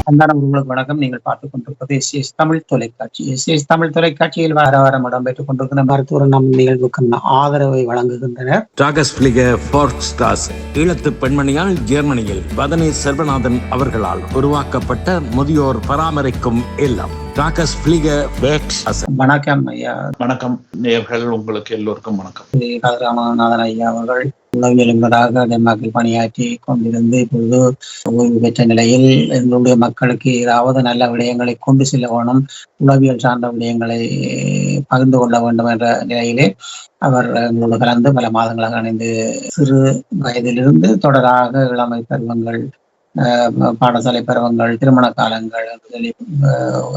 அன்பான உங்களுக்கு வணக்கம். நீங்கள் பார்த்துக் கொண்டிருப்பது எஸ்எஸ் தமிழ் தொலைக்காட்சி. எஸ்எஸ் தமிழ் தொலைக்காட்சியில் வார வாரம் இடம்பெற்றுக் கொண்டிருக்கிற மருத்துவர் நம் நிகழ்வுக்கு ஆதரவை வழங்குகின்றனர். ஈழத்து பெண்மணியால் ஜெர்மனியில் வதனி செல்வநாதன் அவர்களால் உருவாக்கப்பட்ட முதியோர் பராமரிக்கும் இல்லம். வணக்கம் ஐயா. வணக்கம் நேயர்கள், உங்களுக்கு எல்லோருக்கும் வணக்கம். ராமநாதன் ஐயா அவர்கள் உளவியலுநராக டென்மார்க்கில் பணியாற்றி கொண்டிருந்து இப்பொழுது ஓய்வு பெற்ற நிலையில் எங்களுடைய மக்களுக்கு ஏதாவது நல்ல விடயங்களை கொண்டு செல்ல வேணும், உளவியல் சார்ந்த விடயங்களை பகிர்ந்து கொள்ள வேண்டும் என்ற நிலையிலே அவர் எங்களோடு கலந்து பல மாதங்களாக இணைந்து சிறு வயதிலிருந்து தொடராக இளமை பருவங்கள், பாடசாலை பருவங்கள், திருமண காலங்கள்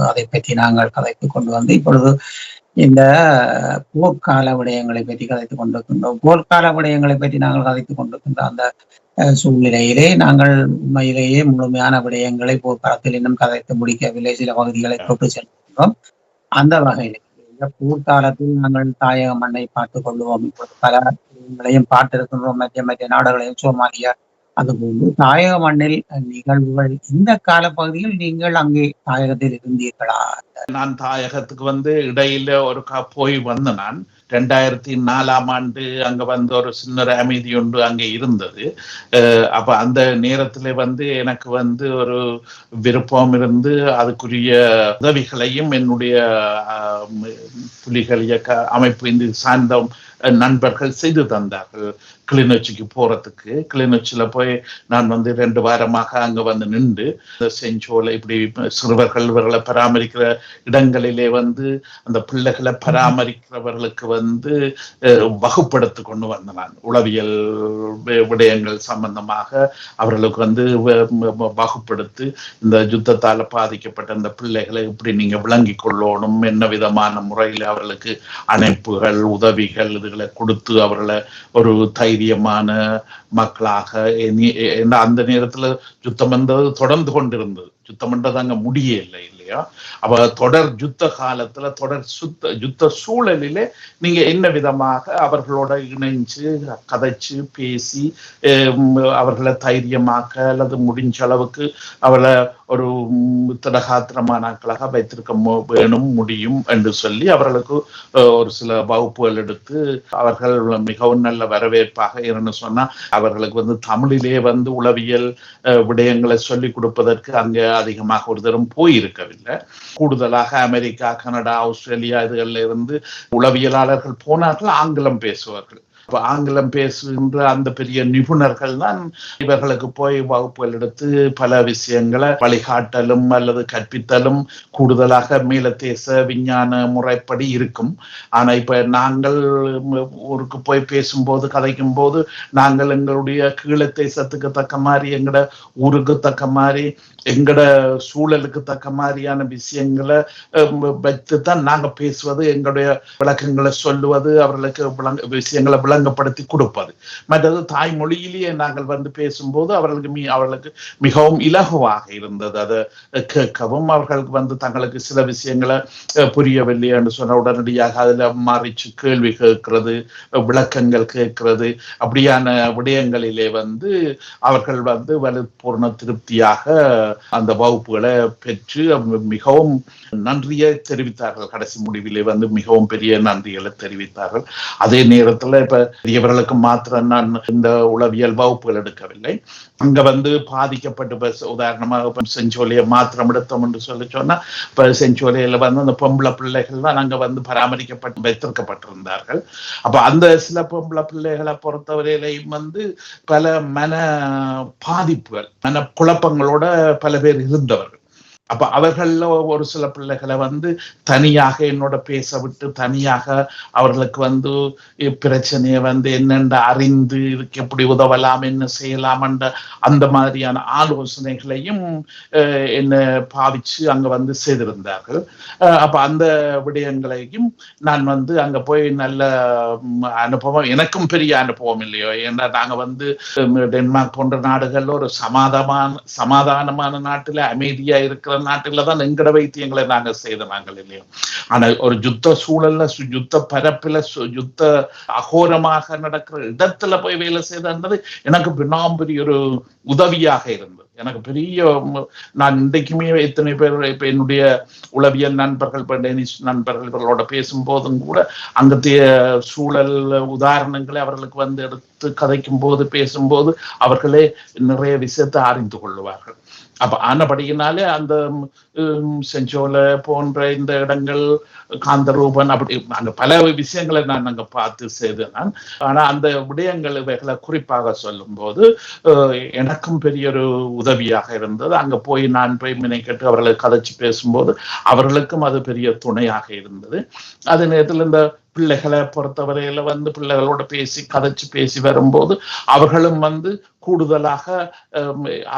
அதை பற்றி நாங்கள் கதைத்து கொண்டு வந்து இப்பொழுது இந்த போர்க்கால விடயங்களை பற்றி கதைத்துக் கொண்டிருக்கின்றோம். போர்க்கால விடயங்களை பற்றி நாங்கள் கதைத்துக் கொண்டிருக்கின்ற அந்த சூழ்நிலையிலே நாங்கள் உண்மையிலேயே முழுமையான விடயங்களை போர்க்காலத்தில் இன்னும் கதைத்து முடிக்கவில்லை. சில பகுதிகளை தொட்டு செல்கின்றோம். அந்த வகையில் இந்த போர்க்காலத்தில் நாங்கள் தாயக மண்ணை பார்த்துக் கொள்வோம். இப்பொழுது பல விடயங்களையும் பார்த்திருக்கின்றோம், மற்ற நாடுகளையும், சோமாலியா. அதுபோன்று தாயக மண்ணில் நிகழ்வுகள் இந்த காலப்பகுதியில் நீங்கள் அங்கே தாயகத்தில் இருந்தீர்களா? நான் தாயகத்துக்கு இடையில ஒரு போய் வந்த நான் 2004 அங்க ஒரு சின்ன அமைதி ஒன்று அங்கே இருந்தது. அப்ப அந்த நேரத்துல எனக்கு ஒரு விருப்பம் இருந்து அதுக்குரிய உதவிகளையும் என்னுடைய புலிகள் இயக்க அமைப்பு இந்த சார்ந்த நண்பர்கள் செய்து தந்தார்கள். கிளிநொச்சிக்கு போறதுக்கு, கிளிநொச்சியில போய் நான் 2 வாரமாக அங்க நின்று செஞ்சோலை இப்படி சிறுவர்கள் இவர்களை பராமரிக்கிற இடங்களிலே அந்த பிள்ளைகளை பராமரிக்கிறவர்களுக்கு வகுப்படுத்தி கொண்டு வந்த நான் உளவியல் விடயங்கள் சம்பந்தமாக அவர்களுக்கு வகுப்படுத்தி இந்த யுத்தத்தால பாதிக்கப்பட்ட அந்த பிள்ளைகளை இப்படி நீங்க விளங்கி கொள்ளணும், என்ன விதமான முறையில் அவர்களுக்கு அணைப்புகள், உதவிகள் இதுகளை கொடுத்து அவர்களை ஒரு தைரியமான மக்களாக, அந்த நேரத்துல யுத்தம் தொடர்ந்து கொண்டிருந்தது. யுத்தம் என்றது அங்க முடியலை இல்லையா? அப்ப தொடர் யுத்த காலத்துல தொடர் யுத்த சூழலிலே நீங்க என்ன விதமாக அவர்களோட இணைஞ்சு கதைச்சு பேசி அவர்களை தைரியமாக்க அல்லது முடிஞ்ச அளவுக்கு அவளை ஒரு திடகாத்திரமானாக்களாக வைத்திருக்க வேணும் முடியும் என்று சொல்லி அவர்களுக்கு ஒரு சில வகுப்புகள் எடுத்து அவர்கள் மிகவும் நல்ல வரவேற்பாக இருந்து சொன்னா அவர்களுக்கு தமிழிலே உளவியல் விடயங்களை சொல்லிக் கொடுப்பதற்கு அங்கே அதிகமாக ஒரு தரம் போயிருக்கவில்லை. கூடுதலாக அமெரிக்கா, கனடா, ஆஸ்திரேலியா இதுகள்ல இருந்து உளவியலாளர்கள் போனார்கள், ஆங்கிலம் பேசுவார்கள். ஆங்கிலம் பேசுகின்ற அந்த பெரிய நிபுணர்கள் தான் இவர்களுக்கு போய் வகுப்புகள் எடுத்து பல விஷயங்களை வழிகாட்டலும் அல்லது கற்பித்தலும் கூடுதலாக மேலத்தேச விஞ்ஞான முறைப்படி இருக்கும். ஆனா இப்ப நாங்கள் ஊருக்கு போய் பேசும்போது, கதைக்கும் போது நாங்கள் எங்களுடைய கீழத்தேசத்துக்கு தக்க மாதிரி, எங்கட ஊருக்கு தக்க மாதிரி, எங்கட சூழலுக்கு தக்க மாதிரியான விஷயங்களை வைத்துத்தான் நாங்க பேசுவது, எங்களுடைய விளக்கங்களை சொல்லுவது, அவர்களுக்கு விஷயங்களை விளங்கப்படுத்தி கொடுப்பது. மற்றது தாய்மொழியிலேயே நாங்கள் பேசும்போது அவர்களுக்கு மிகவும் இலகுவாக இருந்தது. அதை கேட்கவும் அவர்களுக்கு தங்களுக்கு சில விஷயங்களை புரியவில்லை என்று சொன்ன உடனடியாக அதுல மாறிச்சு கேள்வி கேட்கிறது, விளக்கங்கள் கேட்கிறது. அப்படியான விடயங்களிலே அவர்கள் பூர்ண திருப்தியாக அந்த வகுப்புகளை பெற்று மிகவும் நன்றியை தெரிவித்தார்கள். கடைசி முடிவிலே மிகவும் பெரிய நன்றிகளை தெரிவித்தார்கள். அதே நேரத்துல இப்ப பெரியவர்களுக்கு மாத்திரம் நான் இந்த உளவியல் வகுப்புகள் எடுக்கவில்லை. அங்க பாதிக்கப்பட்டு உதாரணமாக செஞ்சோலையை மாத்திரம் எடுத்தோம் என்று சொன்னா இப்ப செஞ்சோலையில அந்த பொம்பளை பிள்ளைகள் தான் அங்க பராமரிக்கப்பட்டு வைத்திருக்கப்பட்டிருந்தார்கள். அப்ப அந்த சில பொம்பளை பிள்ளைகளை பொறுத்தவரையிலையும் பல மன பாதிப்புகள், மன குழப்பங்களோட பல பேர் இருந்தவர்கள். அப்ப அவர்கள ஒரு சில பிள்ளைகளை தனியாக என்னோட பேச விட்டு தனியாக அவர்களுக்கு பிரச்சனையை என்னென்று அறிந்து இதுக்கு எப்படி உதவலாம், என்ன செய்யலாம் என்ற அந்த மாதிரியான ஆலோசனைகளையும் என்ன பாவிச்சு அங்க செய்திருந்தார்கள். அப்ப அந்த விடயங்களையும் நான் அங்க போய் நல்ல அனுபவம், எனக்கும் பெரிய அனுபவம் இல்லையோ, ஏன்னா நாங்க டென்மார்க் போன்ற நாடுகள்ல ஒரு சமாதானமான நாட்டுல அமைதியா இருக்கிற நாட்டில தான் எங்கட வைத்தியங்களை நாங்க செய்தாங்க இல்லையோ. ஆனா ஒரு யுத்த சூழல்ல, யுத்த பரப்பில, யுத்த அகோரமாக நடக்கிற இடத்துல போய் வேலை செய்தது எனக்கு பெரிய ஒரு உதவியாக இருந்தது. எனக்கு பெரிய நான் இன்றைக்குமே எத்தனை பேர் இப்ப என்னுடைய உளவியல் நண்பர்கள் டெனிஸ் நண்பர்கள் இவர்களோட பேசும்போதும் கூட அங்கத்தைய சூழல் உதாரணங்களை அவர்களுக்கு வந்து எடுத்து கதைக்கும் போது பேசும்போது அவர்களே நிறைய விஷயத்தை அறிந்து கொள்வார்கள். அப்ப ஆனபடியினாலே அந்த செஞ்சோல போன்ற இந்த இடங்கள் காந்தரூபன் அப்படி அங்க பல விஷயங்களை நான் அங்க பார்த்து செய்தேன். ஆனா அந்த விடயங்கள் இவைகளை குறிப்பாக சொல்லும் போது எனக்கும் பெரிய ஒரு உதவியாக இருந்தது. அங்க போய் நான் போய் மினைக்கட்டு அவர்களை கதைச்சு பேசும்போது அவர்களுக்கும் அது பெரிய துணையாக இருந்தது. அதே நேரத்தில் இந்த பிள்ளைகளை பொறுத்தவரையில வந்து பிள்ளைகளோட பேசி கதைச்சு பேசி வரும்போது அவர்களும் வந்து கூடுதலாக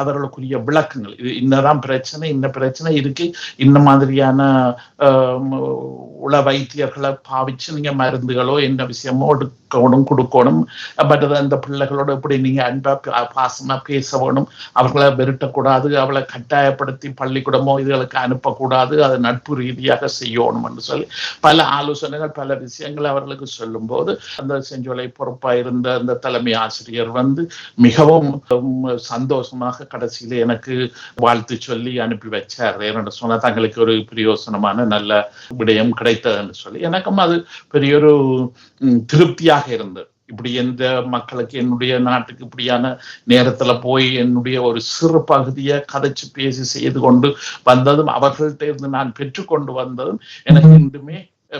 அவர்களுக்குரிய விளக்கங்கள் இது இன்னதான் பிரச்சனை இந்த பிரச்சனை இருக்கு இந்த மாதிரியான உள வைத்தியர்களை பாவிச்சு நீங்க மருந்துகளோ என்ன விஷயமோ எடுக்கணும் கொடுக்கணும். பட் அந்த பிள்ளைகளோட எப்படி நீங்க அன்பா பாசமா பேச வேணும், அவர்களை வெறுட்டக்கூடாது, அவளை கட்டாயப்படுத்தி பள்ளிக்கூடமோ இதுகளுக்கு அனுப்பக்கூடாது, அதை நட்பு ரீதியாக செய்யணும் என்று சொல்லி பல ஆலோசனைகள் பல விஷயங்கள் அவர்களுக்கு சொல்லும் போது அந்த செஞ்சோலை பொறுப்பா இருந்த அந்த தலைமை ஆசிரியர் வந்து மிகவும் சந்தோஷமாக கடைசியில எனக்கு வாழ்த்து சொல்லி அனுப்பி வச்சார். ஏன்னு சொன்னா தங்களுக்கு ஒரு பிரயோசனமான நல்ல விடயம் கிடைத்ததுன்னு சொல்லி எனக்கும் அது பெரிய ஒரு திருப்தியாக இருந்தது. இப்படி எந்த மக்களுக்கு என்னுடைய நாட்டுக்கு இப்படியான நேரத்துல போய் என்னுடைய ஒரு சிறு பகுதியை கதைச்சு பேசி செய்து கொண்டு வந்ததும் அவர்கள்ட்ட இருந்து நான் பெற்றுக்கொண்டு வந்ததும் எனக்கு இன்றுமே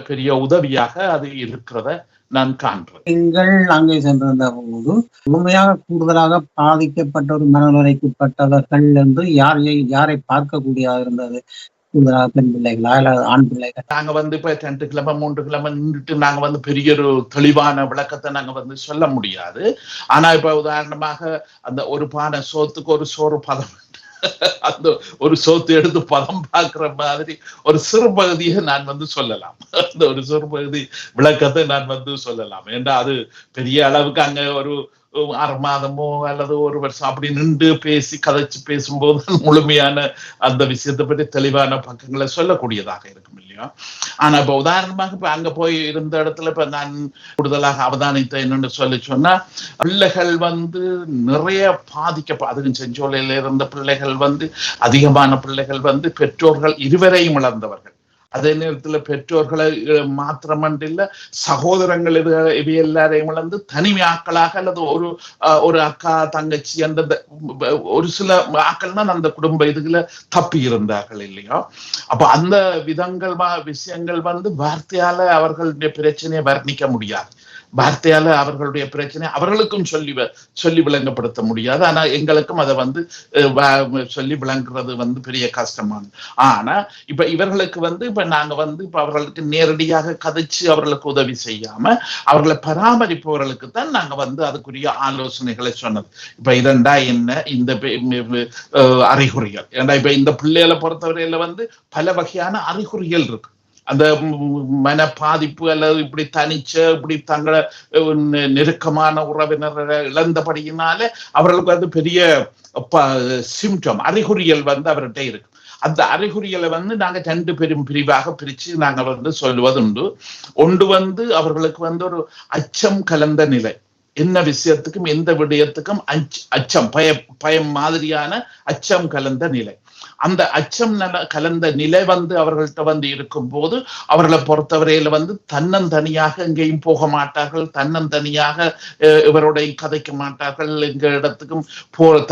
பெரிய உதவியாக அது இருக்கிறத நான் காண்றேன். நீங்கள் அங்கே சென்றிருந்த போது முழுமையாக கூடுதலாக பாதிக்கப்பட்ட ஒரு மனநிலைக்குட்பட்டவர்கள் என்று யாரை பார்க்கக்கூடியதாக இருந்தது? கூடுதலாக பெண் பிள்ளைகளா இல்ல ஆண் பிள்ளைகள்? நாங்க வந்து இப்ப 2 கிழமை 3 கிழமை நின்றுட்டு நாங்க வந்து பெரிய ஒரு தெளிவான விளக்கத்தை நாங்க வந்து சொல்ல முடியாது. ஆனா இப்ப உதாரணமாக அந்த ஒரு பானை சோத்துக்கு ஒரு சோறு பதம் அந்த ஒரு சோத்து எடுத்து பதம் பார்க்கிற மாதிரி ஒரு சிறு பகுதியை நான் வந்து சொல்லலாம். அந்த ஒரு சிறு பகுதி விளக்கத்தை நான் வந்து சொல்லலாம். ஏன்னா அது பெரிய அளவுக்கு அங்க ஒரு 6 மாதமோ அல்லது 1 வருஷம் அப்படி நின்று பேசி கதைச்சு பேசும்போது முழுமையான அந்த விஷயத்தை பற்றி தெளிவான பக்கங்களை சொல்லக்கூடியதாக இருக்கும் இல்லையா. ஆனா இப்ப உதாரணமாக இப்ப அங்க போய் இருந்த இடத்துல இப்ப நான் கூடுதலாக அவதானித்த என்னன்னு சொன்னா பிள்ளைகள் வந்து நிறைய அதுவும் செஞ்சோலையில இருந்த பிள்ளைகள் வந்து அதிகமான பிள்ளைகள் வந்து பெற்றோர்கள் இருவரையும் இழந்தவர்கள். அதே நேரத்துல பெற்றோர்களை மாத்திரமன்றில்ல சகோதரங்கள் இவை எல்லாரையும் இழந்து தனிமையாக்களாக அல்லது ஒரு அக்கா தங்கச்சி அந்த ஒரு சில ஆக்கள்னா அந்த குடும்ப இதுல தப்பி இருந்தார்கள் இல்லையா. அப்ப அந்த விஷயங்கள் வந்து வார்த்தையால அவர்களுடைய பிரச்சனையை வர்ணிக்க முடியாது, வார்த்தையால அவர்களுடைய பிரச்சனை அவர்களுக்கும் சொல்லி விளங்கப்படுத்த முடியாது. ஆனா எங்களுக்கும் அதை வந்து சொல்லி விளங்குறது வந்து பெரிய கஷ்டமானது. ஆனா இப்ப இவர்களுக்கு வந்து இப்ப நாங்க வந்து இப்ப அவர்களுக்கு நேரடியாக கதைச்சு அவர்களுக்கு உதவி செய்யாம அவர்களை பராமரிப்பவர்களுக்கு தான் நாங்க வந்து அதுக்குரிய ஆலோசனைகளை சொன்னது. இப்ப இதண்டா என்ன இந்த அறிகுறிகள், ஏன்னா இப்ப இந்த பிள்ளைகளை பொறுத்தவரையில வந்து பல வகையான அறிகுறிகள் இருக்கு. அந்த மன பாதிப்பு அல்லது இப்படி தனிச்ச இப்படி தங்களை நெருக்கமான உறவினரை இழந்தபடியினால அவர்களுக்கு வந்து பெரிய சிம்டம் அறிகுறிகள் வந்து அவர்கிட்ட இருக்கு. அந்த அறிகுறிகளை வந்து நாங்க 2 பெரும் பிரிவாக பிரிச்சு நாங்க வந்து சொல்வதுண்டு. ஒன்று வந்து அவர்களுக்கு வந்து ஒரு அச்சம் கலந்த நிலை, என்ன விஷயத்துக்கும் எந்த விடயத்துக்கும் அச்சம் பயம் மாதிரியான அச்சம் கலந்த நிலை. அந்த அச்சம் கலந்த நிலை வந்து அவர்கள்ட்ட வந்து இருக்கும் போது அவர்களை பொறுத்தவரையில வந்து தன்னந்தனியாக எங்கேயும் போக மாட்டார்கள், தன்னந்தனியாக இவருடைய கதைக்க மாட்டார்கள், எங்க இடத்துக்கும்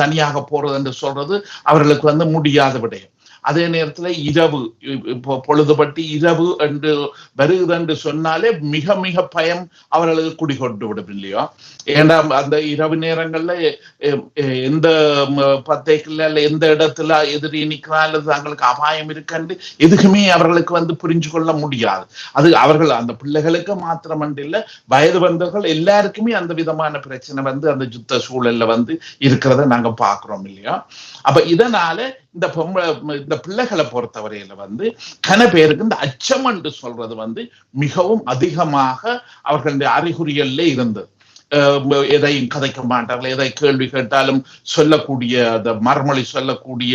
தனியாக போறது என்று சொல்றது அவர்களுக்கு வந்து முடியாத விடயம். அதே நேரத்துல இரவு பொழுதுபட்டு இரவு என்று வருகிறது என்று சொன்னாலே மிக மிக பயம் அவர்களுக்கு குடிகொண்டு விடும் இல்லையா. ஏன்னா அந்த இரவு நேரங்கள்ல எந்த பத்தைக்குள்ள அல்ல எந்த இடத்துல எதிரி நிற்கிறா அல்லது தங்களுக்கு அபாயம் இருக்குன்னு எதுக்குமே அவர்களுக்கு வந்து புரிஞ்சு கொள்ள முடியாது. அது அவர்கள் அந்த பிள்ளைகளுக்கு மாத்திரமன்றில்ல வயது வந்தவர்கள் எல்லாருக்குமே அந்த விதமான பிரச்சனை வந்து அந்த யுத்த சூழல்ல வந்து இருக்கிறத நாங்க பாக்குறோம் இல்லையா. அப்ப இதனால இந்த பிள்ளைகளை பொறுத்தவரையில வந்து கன பேருக்கு இந்த அச்சம் என்று சொல்றது வந்து மிகவும் அதிகமாக அவர்களுடைய அறிகுறிகள்ல இருந்தது. எதையும் கதைக்க மாட்டார்கள். எதை கேள்வி கேட்டாலும் சொல்லக்கூடிய அந்த மறுமொழி சொல்லக்கூடிய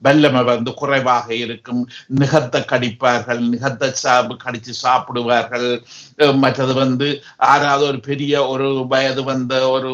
வல்லமை வந்து குறைவாக இருக்கும். நிகத்தை கடிப்பார்கள், நிகத்தை கடிச்சு சாப்பிடுவார்கள். மற்றது வந்து யாராவது ஒரு பெரிய ஒரு வயது வந்த ஒரு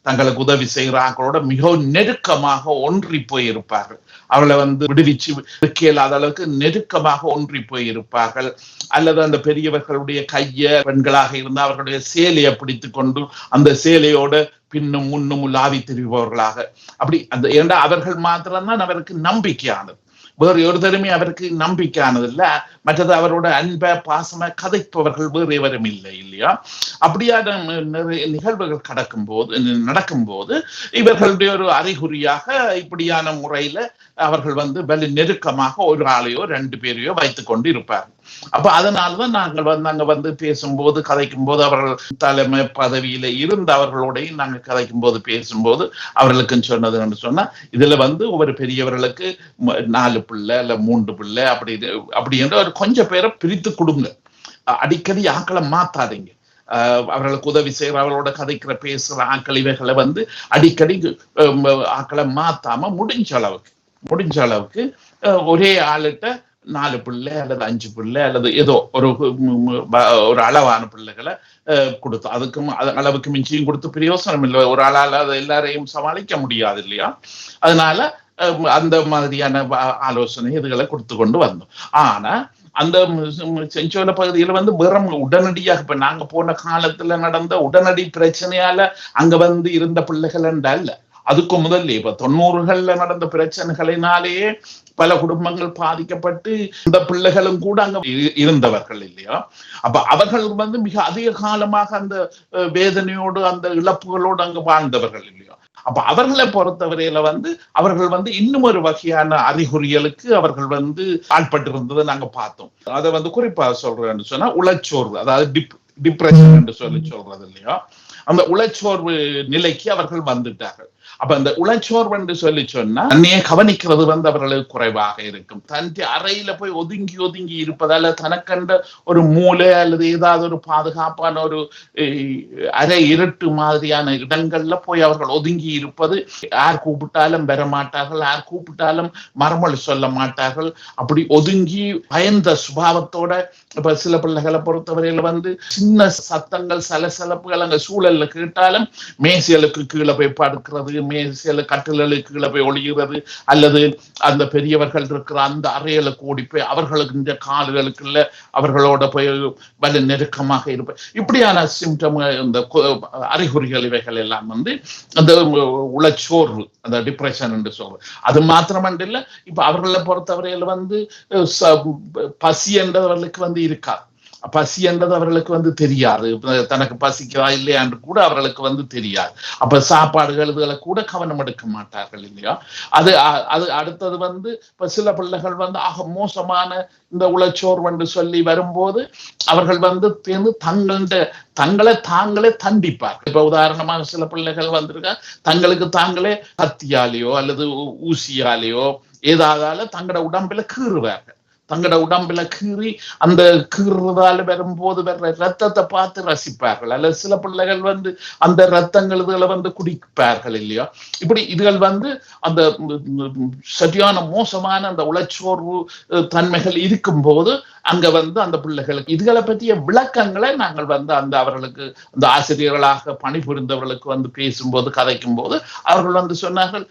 தங்களுக்கு உதவி செய்கிறார்களோட மிகவும் நெருக்கமாக ஒன்றி போய் இருப்பார்கள். அவளை வந்து விடுவிச்சு இருக்க இல்லாத அளவுக்கு நெருக்கமாக ஒன்றி போய் இருப்பார்கள். அல்லது அந்த பெரியவர்களுடைய கையை, பெண்களாக இருந்தால் அவர்களுடைய சேலையை பிடித்து கொண்டு அந்த சேலையோட பின்னும் முன்னும் உலாவி திரிபவர்களாக அப்படி அந்த ஏண்டா அவர்கள் மாத்திரம்தான் அவருக்கு நம்பிக்கையானது. வேறு ஒரு தருமே அவருக்கு நம்பிக்கையானது இல்ல. மற்றது அவரோட அன்ப பாசம கதைப்பவர்கள் வேறு எவரும் இல்லை இல்லையா? அப்படியான நிகழ்வுகள் நடக்கும்போது இவர்களுடைய ஒரு அறிகுறியாக இப்படியான முறையில அவர்கள் வந்து வலி நெருக்கமாக ஒரு ஆளையோ 2 பேரையோ வைத்துக் கொண்டு இருப்பார்கள். அப்ப அதனாலதான் நாங்க வந்து பேசும்போது கதைக்கும் போது அவர்கள் தலைமை பதவியில இருந்து அவர்களோடையும் நாங்க கதைக்கும் போது பேசும்போது அவர்களுக்கு சொன்னது என்று சொன்னா, இதுல வந்து ஒவ்வொரு பெரியவர்களுக்கு 4 பிள்ளை இல்ல 3 பிள்ளை அப்படி என்ற ஒரு கொஞ்சம் பேரை பிரித்து கொடுங்க. அடிக்கடி ஆக்களை மாத்தாதீங்க. அவர்களுக்கு உதவி செய்யற அவர்களோட கதைக்கிற பேசுற ஆக்கள் இவைகளை வந்து அடிக்கடி ஆக்களை மாத்தாம முடிஞ்ச அளவுக்கு ஒரே ஆளுகிட்ட 4 பிள்ளை அல்லது 5 பிள்ளை அல்லது ஏதோ ஒரு அளவான பிள்ளைகளை கொடுத்து அதுக்கும் அளவுக்கு மிஞ்சியும் கொடுத்து பிரயோசனம் இல்லை. ஒரு ஆளால அதை எல்லாரையும் சமாளிக்க முடியாது இல்லையா? அதனால அந்த மாதிரியான ஆலோசனை இதுகளை கொடுத்து கொண்டு வந்தோம். ஆனா அந்த செஞ்சோல பகுதியில வந்து வெறும் உடனடியாக இப்ப நாங்க போன காலத்துல நடந்த உடனடி பிரச்சனையால அங்க வந்து இருந்த பிள்ளைகள் அல்ல. அதுக்கு முதல்ல இப்ப 90கள்ல நடந்த பிரச்சனைகளினாலேயே பல குடும்பங்கள் பாதிக்கப்பட்டு இந்த பிள்ளைகளும் கூட அங்க இருந்தவர்கள் இல்லையா? அப்ப அவர்கள் வந்து மிக அதிக காலமாக அந்த வேதனையோடு அந்த இழப்புகளோடு அங்க வாழ்ந்தவர்கள் இல்லையா? அப்ப அவர்களை பொறுத்தவரையில வந்து அவர்கள் வந்து இன்னும் ஒரு வகையான அறிகுறிகளுக்கு அவர்கள் வந்து ஆட்பட்டு இருந்ததை நாங்க பார்த்தோம். அதை வந்து குறிப்பா சொல்றேன்னு சொன்னா உளச்சோர்வு, அதாவது டிப்ரெஷன் என்று சொல்றது இல்லையா? அந்த உளச்சோர்வு நிலைக்கு அவர்கள் வந்துட்டார்கள். அப்ப அந்த உளச்சோர்வு என்று சொன்னா தன்னையே கவனிக்கிறது வந்து அவர்களுக்கு குறைவாக இருக்கும். தன் அறையில போய் ஒதுங்கி இருப்பதால தனக்கண்ட ஒரு மூளை அல்லது ஏதாவது ஒரு பாதுகாப்பான ஒரு அரை இருட்டு மாதிரியான இடங்கள்ல போய் அவர்கள் ஒதுங்கி இருப்பது. யார் கூப்பிட்டாலும் வரமாட்டார்கள், யார் கூப்பிட்டாலும் மறுமொழி சொல்ல மாட்டார்கள். அப்படி ஒதுங்கி பயந்த சுபாவத்தோட இப்ப சில பிள்ளைகளை பொறுத்தவரையில வந்து சின்ன சத்தங்கள் சலசலப்புகள் அங்க சூழல்ல கேட்டாலும் மேசியலுக்கு கீழே போய் படுக்கிறது, மேசியல கட்டிலுக்கு கீழே போய் ஒளிகிறது, அல்லது அந்த பெரியவர்கள் இருக்கிற அந்த அறைகளுக்கு ஓடி போய் அவர்களுக்கு இந்த கால்களுக்குள்ள அவர்களோட போய் வலு நெருக்கமாக இருப்ப. இப்படியான சிம்டம், இந்த அறிகுறிகள் இவைகள் எல்லாம் வந்து அந்த உளச்சோர்வு, அந்த டிப்ரெஷன் என்று சொல்றது. அது மாத்திரமல்ல, இப்ப அவர்களை பொறுத்தவரையில வந்து பசி என்றவர்களுக்கு வந்து இருக்காது. பசி என்றது அவர்களுக்கு வந்து தெரியாது. தனக்கு பசிக்கிறா இல்லையா என்று கூட அவர்களுக்கு வந்து தெரியாது. அப்ப சாப்பாடுகள் இதுகளை கூட கவனம் எடுக்க மாட்டார்கள் இல்லையா? அது அடுத்தது வந்து இப்ப சில பிள்ளைகள் வந்து மோசமான இந்த உளச்சோர்வு என்று சொல்லி வரும்போது அவர்கள் வந்து தங்களை தாங்களே தண்டிப்பார். இப்ப உதாரணமாக சில பிள்ளைகள் வந்திருக்கா, தங்களுக்கு தாங்களே கத்தியாலேயோ அல்லது ஊசியாலேயோ ஏதாவது தங்களோட உடம்புல கீறுவார்கள். தங்களோட உடம்புல கீறி அந்த கீறுறதால வரும்போது வர்ற ரத்தத்தை பார்த்து ரசிப்பார்கள். அல்லது சில பிள்ளைகள் வந்து அந்த ரத்தங்கள் இதுகளை வந்து குடிப்பார்கள் இல்லையா? இப்படி இதுகள் வந்து அந்த சரியான மோசமான அந்த உளச்சோர்வு தன்மைகள் இருக்கும்போது அங்க வந்து அந்த பிள்ளைகளுக்கு இதுகளை பற்றிய விளக்கங்களை நாங்கள் வந்து அந்த அவர்களுக்கு அந்த ஆசிரியர்களாக பணிபுரிந்தவர்களுக்கு வந்து பேசும்போது கதைக்கும் போது அவர்கள் வந்து சொன்னார்கள்,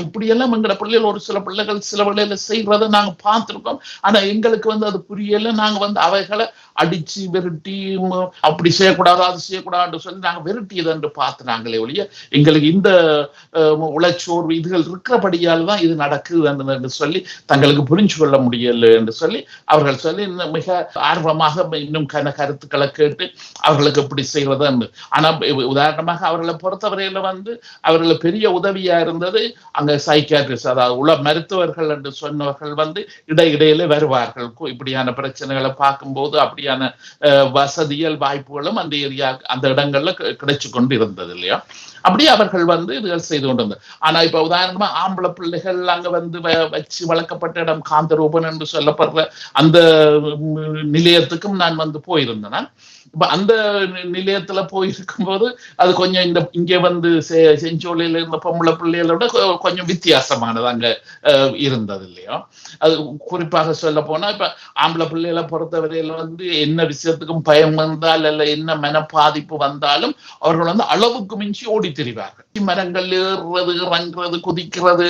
இப்படியெல்லாம் எங்களோட பிள்ளைகள் ஒரு சில பிள்ளைகள் சில பிள்ளைகளை செய்வதை நாங்க பார்த்திருக்கோம். ஆனா எங்களுக்கு வந்து அது புரியல. நாங்க வந்து அவைகளை அடிச்சு விரட்டி அப்படி செய்யக்கூடாது அது செய்யக்கூடாதுன்னு சொல்லி நாங்க விரட்டியது என்று பார்த்துனாங்களே ஒழிய எங்களுக்கு இந்த உளச்சோர்வு இதுகள் இருக்கிறபடியால் தான் இது நடக்குது என்று சொல்லி தங்களுக்கு புரிஞ்சு கொள்ள முடியல என்று சொல்லி அவர்கள் சொல்லி மிக ஆர்வமாக இன்னும் கருத்துக்களை கேட்டு அவர்களுக்கு எப்படி செய்வது. ஆனா உதாரணமாக அவர்களை பொறுத்தவரையில வந்து அவர்களுக்கு பெரிய உதவியா இருந்தது அங்க சைக்கியாட்ரிஸ்ட், அதாவது உள மருத்துவர்கள் என்று சொன்னவர்கள் வந்து இடையிடையில வருவார்கள். இப்படியான பிரச்சனைகளை பார்க்கும்போது அப்படியான வசதிகள் வாய்ப்புகளும் அந்த ஏரியா அந்த இடங்கள்ல கிடைச்சு கொண்டு இருந்தது இல்லையா? அப்படியே அவர்கள் வந்து இதுகள் செய்து கொண்டு வந்தது. ஆனா இப்ப உதாரணமா ஆம்பளை பிள்ளைகள் அங்க வந்து வச்சு வளர்க்கப்பட்ட இடம் காந்தரூபன் என்று சொல்லப்படுற அந்த நிலையத்துக்கும் நான் வந்து போயிருந்தேன். இப்ப அந்த நிலையத்துல போயிருக்கும் போது அது கொஞ்சம் இங்க வந்து செஞ்சோலையில இருந்த பொம்பளை பிள்ளைகளோட கொஞ்சம் வித்தியாசமானது அங்க இருந்தது இல்லையா. அது குறிப்பாக சொல்ல போனா இப்ப ஆம்பளை பிள்ளைகளை பொறுத்தவரையில வந்து என்ன விஷயத்துக்கும் பயம் வந்தால் அல்ல என்ன மன பாதிப்பு வந்தாலும் அவர்கள் வந்து அளவுக்கு மிஞ்சி ஓடி திரிவார்கள். மரங்கள் ஏறுறது இறங்குறது குதிக்கிறது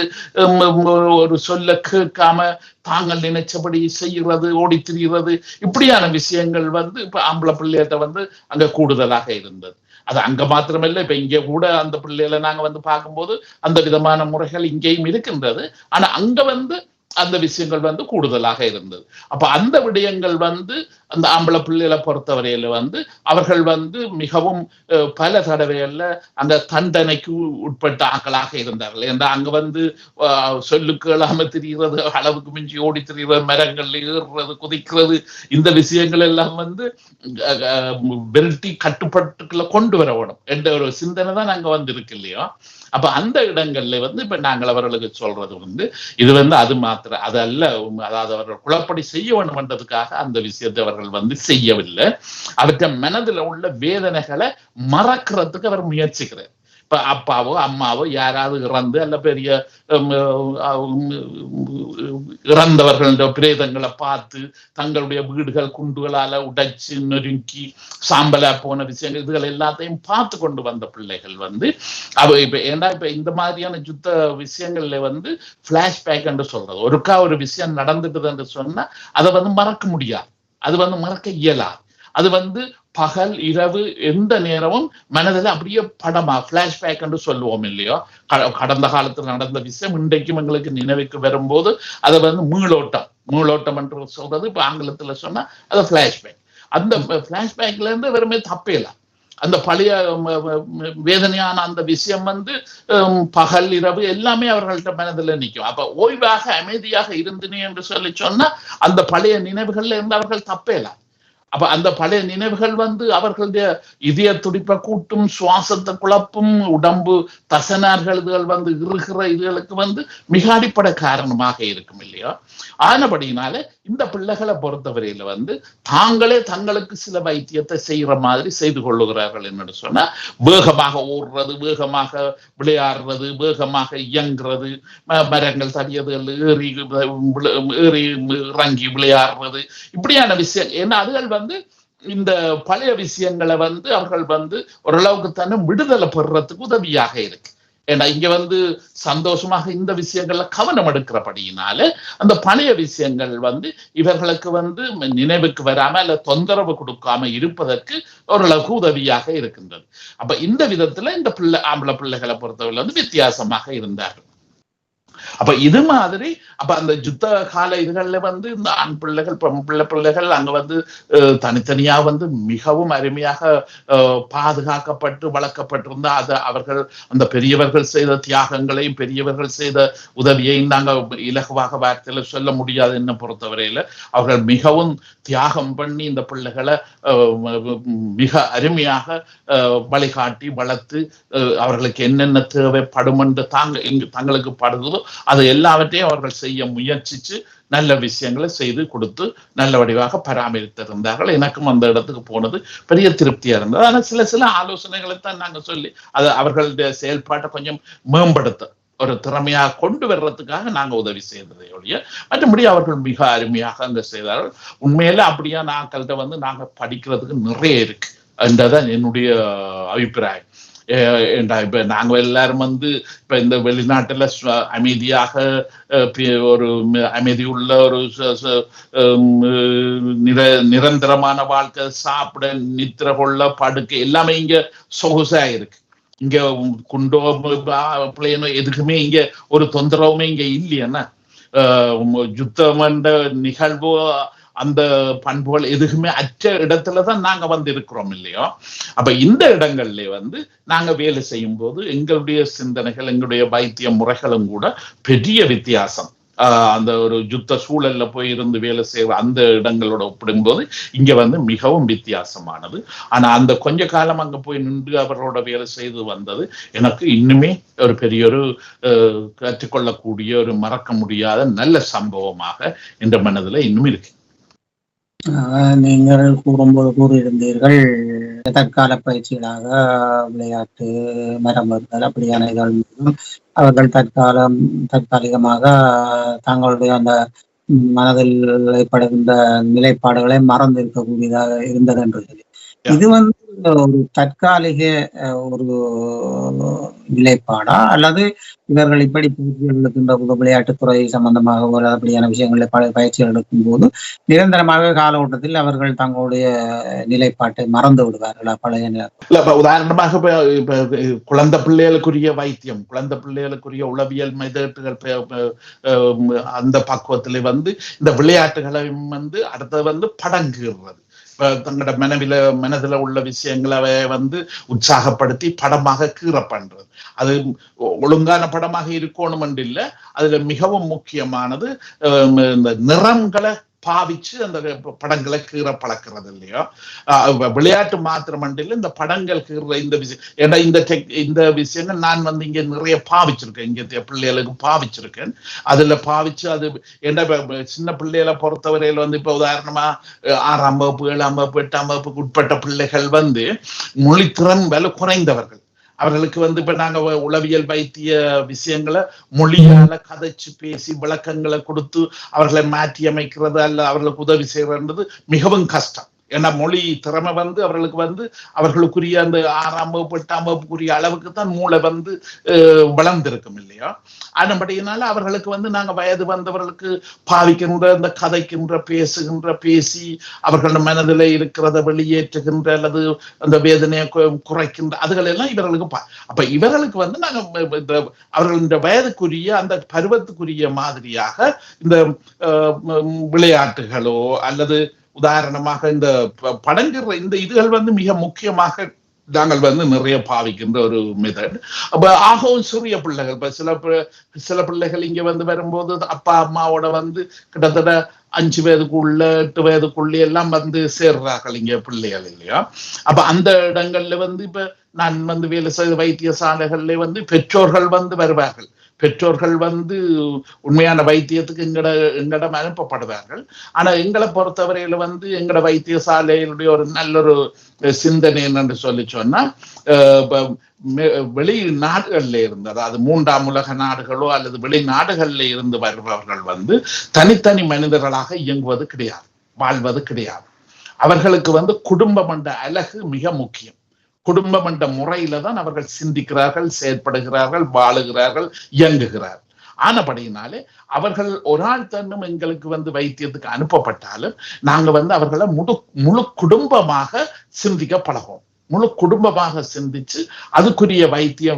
ஒரு சொல்ல கேட்காம தாங்கள் நினைச்சபடி செய்யறது ஓடி திரிகிறது இப்படியான விஷயங்கள் வந்து இப்ப ஆம்பளை பிள்ளைகிட்ட வந்து அங்க கூடுதலாக இருந்தது. அது அங்க மாத்திரமல்ல, இப்ப இங்க கூட அந்த பிள்ளைகளை நாங்க வந்து பார்க்கும்போது அந்த விதமான முறைகள் இங்கேயும் இருக்கின்றது. ஆனா அங்க வந்து அந்த விஷயங்கள் வந்து கூடுதலாக இருந்தது. அப்ப அந்த விடயங்கள் வந்து அந்த ஆம்பளை பிள்ளைகளை பொறுத்தவரையில வந்து அவர்கள் வந்து மிகவும் பல தடவைகள்ல அந்த தண்டனைக்கு உட்பட்ட ஆக்களாக இருந்தார்கள். ஏன்னா அங்க வந்து சொல்லுக்கு இல்லாம திரிகிறது, அளவுக்கு மிஞ்சி ஓடி திரிகிறது, மரங்கள்ல ஏறுறது குதிக்கிறது, இந்த விஷயங்கள் எல்லாம் வந்து பெல்ட்டி கட்டுப்பாட்டுக்குள்ள கொண்டு வர வேணும் என்ற ஒரு சிந்தனை தான் அங்க வந்து இருக்கு இல்லையா. அப்ப அந்த இடங்கள்ல வந்து இப்ப நாங்கள் அவர்களுக்கு சொல்றது வந்து இது வந்து அது மாத்திரம் அது அல்ல, அதாவது அவர்கள் குழப்படி செய்ய வேண்டும் என்றதுக்காக அந்த விஷயத்தை அவர்கள் வந்து செய்யவில்லை. அவற்றை மனதில் உள்ள வேதனைகளை மறக்கிறதுக்கு அவர் முயற்சிக்கிறார். இப்ப அப்பாவோ அம்மாவோ யாராவது இறந்து அல்ல பெரிய இறந்தவர்கள் பிரேதங்களை பார்த்து தங்களுடைய வீடுகள் குண்டுகளால உடைச்சு நொறுக்கி சாம்பலா போன விஷயங்கள் இதுகள் எல்லாத்தையும் பார்த்து கொண்டு வந்த பிள்ளைகள் வந்து இப்ப ஏன்னா இப்ப இந்த மாதிரியான யுத்த விஷயங்கள்ல வந்து பிளாஷ்பேக் என்று சொல்றது, ஒருக்கா ஒரு விஷயம் நடந்துட்டு என்று சொன்னா அதை வந்து மறக்க முடியாது, அது வந்து மறக்க இயலாது. அது வந்து பகல் இரவு எந்த நேரமும் மனதில் அப்படியே படமா பிளாஷ்பேக் என்று சொல்லுவோம் இல்லையோ. கடந்த காலத்தில் நடந்த விஷயம் இன்றைக்கும் எங்களுக்கு நினைவுக்கு வரும்போது அதை வந்து மீளோட்டம் என்று சொல்றது இப்ப ஆங்கிலத்துல சொன்னா அது பிளாஷ்பேக். அந்த பிளாஷ்பேக்ல இருந்து வெறுமே தப்பேலாம். அந்த பழைய வேதனையான அந்த விஷயம் வந்து பகல் இரவு எல்லாமே அவர்கள்ட்ட மனதில் நிற்கும். அப்ப ஓய்வாக அமைதியாக இருந்தினே என்று சொல்லி சொன்னா அந்த பழைய நினைவுகள்ல இருந்து அவர்கள் தப்பேலாம். அப்ப அந்த பழைய நினைவுகள் வந்து அவர்களுடைய இதய துடிப்பை கூட்டும், சுவாசத்தை குழப்பும், உடம்பு தசனார்கள் வந்து இருக்கிற இதுகளுக்கு வந்து மிக அடிப்படை காரணமாக இருக்கும் இல்லையா. ஆனபடினால இந்த பிள்ளைகளை பொறுத்தவரையில வந்து தாங்களே தங்களுக்கு சில வைத்தியத்தை செய்யற மாதிரி செய்து கொள்ளுகிறார்கள் என்று சொன்னா வேகமாக ஓடுறது, வேகமாக விளையாடுறது, வேகமாக இயங்குறது, மரங்கள் தடியதுகள் ஏறி இறங்கி விளையாடுறது இப்படியான விஷயம். ஏன்னா அதுகள் வந்து இந்த பழைய விஷயங்களை வந்து அவர்கள் வந்து ஓரளவுக்கு தானே விடுதலை பெறுறதுக்கு உதவியாக இருக்கு. ஏன்னா இங்க வந்து சந்தோஷமாக இந்த விஷயங்கள்ல கவனம் எடுக்கிறபடியினால அந்த பழைய விஷயங்கள் வந்து இவர்களுக்கு வந்து நினைவுக்கு வராம அல்ல தொந்தரவு கொடுக்காம இருப்பதற்கு ஓரளவுக்கு உதவியாக இருக்கின்றது. அப்ப இந்த விதத்துல இந்த ஆம்பளை பிள்ளைகளை பொறுத்தவரை வந்து வித்தியாசமாக இருந்தார்கள். அப்ப இது மாதிரி அப்ப அந்த யுத்த கால இதுகள்ல வந்து இந்த ஆண் பிள்ளைகள் பிள்ளைகள் அங்க வந்து தனித்தனியா வந்து மிகவும் அருமையாக பாதுகாக்கப்பட்டு வளர்க்கப்பட்டிருந்தா அது அவர்கள் அந்த பெரியவர்கள் செய்த தியாகங்களையும் பெரியவர்கள் செய்த உதவியையும் நாங்க இலகுவாக வார்த்தையில சொல்ல முடியாது. என்ன பொறுத்தவரையில அவர்கள் மிகவும் தியாகம் பண்ணி இந்த பிள்ளைகளை மிக அருமையாக வழிகாட்டி வளர்த்து அவர்களுக்கு என்னென்ன தேவைப்படும் என்று தங்களுக்கு படுதோ அது எல்லாவற்றையும் அவர்கள் செய்ய முயற்சிச்சு நல்ல விஷயங்களை செய்து கொடுத்து நல்ல வடிவாக பராமரித்திருந்தார்கள். எனக்கும் அந்த இடத்துக்கு போனது பெரிய திருப்தியா இருந்தது. ஆனா சில ஆலோசனைகளை தான் நாங்க சொல்லி அது அவர்களுடைய செயல்பாட்டை கொஞ்சம் மேம்படுத்த ஒரு திறமையாக கொண்டு வர்றதுக்காக நாங்க உதவி செய்ததை ஒழிய மற்றபடி அவர்கள் மிக அருமையாக அங்க செய்தார்கள். உண்மையில அப்படியான ஆட்கள்கிட்ட வந்து நாங்க படிக்கிறதுக்கு நிறைய இருக்கு என்றதான் என்னுடைய அபிப்பிராயம். இப்ப நாங்க எல்லாரும் வந்து இப்ப இந்த வெளிநாட்டுல அமைதியாக ஒரு அமைதியுள்ள ஒரு நிரந்தரமான வாழ்க்கை, சாப்பிட நித்திர கொள்ள படுக்கை எல்லாமே இங்க சொகுசா இருக்கு. இங்க குண்டோ பிளேனோ எதுக்குமே இங்க ஒரு தொந்தரவுமே இங்க இல்லையா. யுத்தம் என்ற நிகழ்வோ அந்த பண்புகள் எதுக்குமே அற்ற இடத்துலதான் நாங்க வந்து இருக்கிறோம் இல்லையோ. அப்ப இந்த இடங்கள்ல வந்து நாங்க வேலை செய்யும் போது எங்களுடைய சிந்தனைகள் எங்களுடைய வைத்திய முறைகளும் கூட பெரிய வித்தியாசம். அந்த ஒரு யுத்த சூழல்ல போய் இருந்து வேலை செய்யற அந்த இடங்களோட ஒப்பிடும்போது இங்க வந்து மிகவும் வித்தியாசமானது. ஆனா அந்த கொஞ்ச காலம் அங்க போய் நின்று அவர்களோட வேலை செய்து வந்தது எனக்கு இன்னுமே ஒரு பெரிய ஒரு கற்றுக்கொள்ளக்கூடிய ஒரு மறக்க முடியாத நல்ல சம்பவமாக இந்த மனதுல இன்னும் இருக்கு. நீங்கள் கூறியிருந்தீர்கள் தற்கால பயிற்சிகளாக விளையாட்டு, மரம் ஏறுதல் அப்படியான இதழ் மூலம் அவர்கள் தற்காலிகமாக தங்களுடைய அந்த மனதில் ஏற்படுகின்ற நிலைப்பாடுகளை மறந்து இருக்கக்கூடியதாக இருந்தது என்று சொல்லி, இது ஒரு தற்காலிக ஒரு நிலைப்பாடா, அல்லது இவர்கள் இப்படி பயிற்சிகள் எடுக்கின்ற போது விளையாட்டுத்துறை சம்பந்தமாக ஒரு அப்படியான விஷயங்களில் பல பயிற்சிகள் எடுக்கும் போது நிரந்தரமாக கால ஓட்டத்தில் அவர்கள் தங்களுடைய நிலைப்பாட்டை மறந்து விடுவார்களா பழைய நிலை? இல்ல, இப்ப உதாரணமாக இப்ப குழந்தை பிள்ளைகளுக்குரிய வைத்தியம், குழந்தை பிள்ளைகளுக்குரிய உளவியல் மெதட்டுகள் அந்த பக்குவத்திலே இந்த விளையாட்டுகளையும் அடுத்தது படங்குகிறது. தங்களோட மனதில உள்ள விஷயங்களை உற்சாகப்படுத்தி படமாக கீற பண்றது. அது ஒழுங்கான படமாக இருக்கணும் என்று இல்லை. அதுல மிகவும் முக்கியமானது இந்த நிறங்களை பாவிச்சு அந்த படங்களை கீற பழக்கிறது இல்லையா. விளையாட்டு மாத்திரம் இல்லை, இந்த படங்கள் கீற இந்த விஷயம். ஏன்னா இந்த விஷயங்கள் நான் இங்க நிறைய பாவிச்சிருக்கேன், இங்க பிள்ளைகளுக்கு பாவிச்சிருக்கேன். அதுல பாவிச்சு அது என்ன சின்ன பிள்ளைகளை பொறுத்தவரையில இப்ப உதாரணமா 6ஆம் வகுப்பு 7ஆம் வகுப்பு 8ஆம் வகுப்புக்கு உட்பட்ட பிள்ளைகள் மொழித்திறன் விலை குறைந்தவர்கள். அவர்களுக்கு இப்ப நாங்க உளவியல் வைத்திய விஷயங்களை மொழியால கதைச்சு பேசி விளக்கங்களை கொடுத்து அவர்களை மாற்றி அமைக்கிறது அல்ல அவர்களுக்கு உதவி செய்யறது மிகவும் கஷ்டம். ஏன்னா மொழி திறமை அவர்களுக்கு அவர்களுக்குரிய அந்த 6ஆம் வகுப்பு 8ஆம் வகுப்புக்குரிய அளவுக்கு தான் மூளை வளர்ந்திருக்கும் இல்லையா. அதன்படியினால அவர்களுக்கு நாங்க வயது வந்தவர்களுக்கு பாவிக்கின்ற இந்த கதைக்கின்ற பேசி அவர்களோட மனதில் இருக்கிறத வெளியேற்றுகின்ற அல்லது அந்த வேதனையை குறைக்கின்ற அதுகளெல்லாம் இவர்களுக்கு அப்ப இவர்களுக்கு நாங்க அவர்களுடைய வயதுக்குரிய அந்த பருவத்துக்குரிய மாதிரியாக இந்த விளையாட்டுகளோ அல்லது உதாரணமாக இந்த படங்கிற இந்த இதுகள் மிக முக்கியமாக நாங்கள் நிறைய பாவிக்கின்ற ஒரு மெத்தட். அப்ப ஆகவும் சிறிய பிள்ளைகள் இப்ப சில பிள்ளைகள் இங்க வரும்போது அப்பா அம்மாவோட கிட்டத்தட்ட 5 வயதுக்குள்ள 8 வயதுக்குள்ளே எல்லாம் சேர்றார்கள் இங்க பிள்ளைகள் இல்லையா. அப்ப அந்த இடங்கள்ல இப்ப நான் வேலை செய்த வைத்தியசாலைகள்ல பெற்றோர்கள் வருவார்கள். பெற்றோர்கள் உண்மையான வைத்தியத்துக்கு எங்களிடம் அனுப்பப்படுவார்கள். ஆனா எங்களை பொறுத்தவரையில எங்கட வைத்தியசாலையினுடைய ஒரு நல்ல ஒரு சிந்தனை என்னன்னு சொன்னா, வெளிநாடுகள்ல இருந்து, அதாவது 3ஆம் உலக நாடுகளோ அல்லது வெளிநாடுகள்ல இருந்து வருபவர்கள் தனித்தனி மனிதர்களாக இயங்குவது கிடையாது, வாழ்வது கிடையாது. அவர்களுக்கு குடும்பம் என்ற அழகு மிக முக்கியம். குடும்பம் என்ற முறையில தான் அவர்கள் சிந்திக்கிறார்கள், செயற்படுகிறார்கள், வாழுகிறார்கள், இயங்குகிறார்கள். ஆனபடியினாலே அவர்கள் ஒரு ஆள் தன்னும் எங்களுக்கு வைத்தியத்துக்கு அனுப்பப்பட்டாலும் நாங்க அவர்களை முழு குடும்பமாக சிந்திக்க பழகும். முழு குடும்பமாக சிந்திச்சு அதுக்குரிய வைத்திய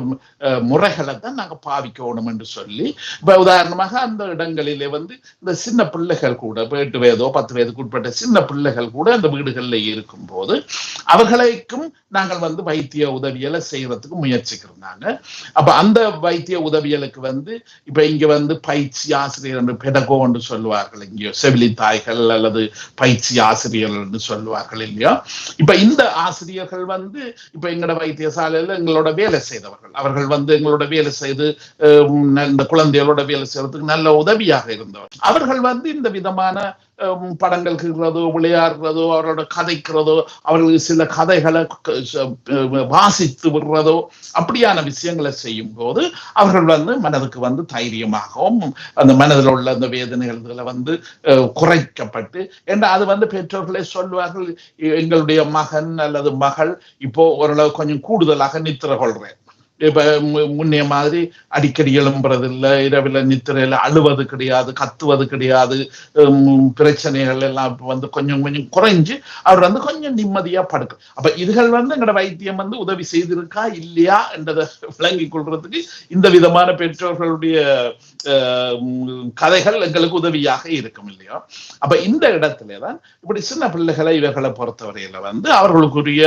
முறைகளை தான் நாங்க பாவிக்கணும் என்று சொல்லி, இப்ப உதாரணமாக அந்த இடங்களிலே இந்த சின்ன பிள்ளைகள் கூட 8 வயதோ 10 வயதுக்கு உட்பட்ட சின்ன பிள்ளைகள் கூட அந்த வீடுகளில் இருக்கும் போது அவர்களுக்கும் நாங்கள் வைத்திய உதவியலை செய்யறதுக்கு முயற்சிக்கிறாங்க. அப்ப அந்த வைத்திய உதவியலுக்கு இப்ப இங்க பயிற்சி ஆசிரியர் என்று பெடகோ என்று சொல்லுவார்கள், இங்கே செவிலி தாய்கள் அல்லது பயிற்சி ஆசிரியர்கள் என்று சொல்லுவார்கள் இல்லையா. இப்ப இந்த ஆசிரியர்கள் இப்ப எங்களோட வைத்தியசாலையில எங்களோட வேலை செய்தவர்கள், அவர்கள் எங்களோட வேலை செய்து இந்த குழந்தைகளோட வேலை செய்யறதுக்கு நல்ல உதவியாக இருந்தவர். அவர்கள் இந்த விதமான படங்கள் கீறதோ விளையாடுறதோ அவரோட கதைக்கிறதோ அவர்களுக்கு சில கதைகளை வாசித்து விடுறதோ அப்படியான விஷயங்களை செய்யும் போது அவர்கள் மனதுக்கு தைரியமாகவும் அந்த மனதில் உள்ள அந்த வேதனைகளை குறைக்கப்பட்டு, ஏன்னா அது பெற்றோர்களே சொல்வார்கள், எங்களுடைய மகன் அல்லது மகள் இப்போ ஓரளவு கொஞ்சம் கூடுதலாக நித்திர கொள்றேன், இப்ப முன்னைய மாதிரி அடிக்கடி எழும்புறது இல்லை, இரவில் நித்திரையில அழுவது கிடையாது, கத்துவது கிடையாது, பிரச்சனைகள் எல்லாம் கொஞ்சம் கொஞ்சம் குறைஞ்சு அவர் கொஞ்சம் நிம்மதியா படுக்கும். அப்ப இதுகள் எங்களோட வைத்தியம் உதவி செய்திருக்கா இல்லையா என்றதை விளங்கிக் கொள்றதுக்கு இந்த விதமான பெற்றோர்களுடைய கதைகள் எங்களுக்கு உதவியாக இருக்கும் இல்லையா. அப்ப இந்த இடத்துலதான் இப்படி சின்ன பிள்ளைகளை இவர்களை பொறுத்தவரையில அவர்களுக்குரிய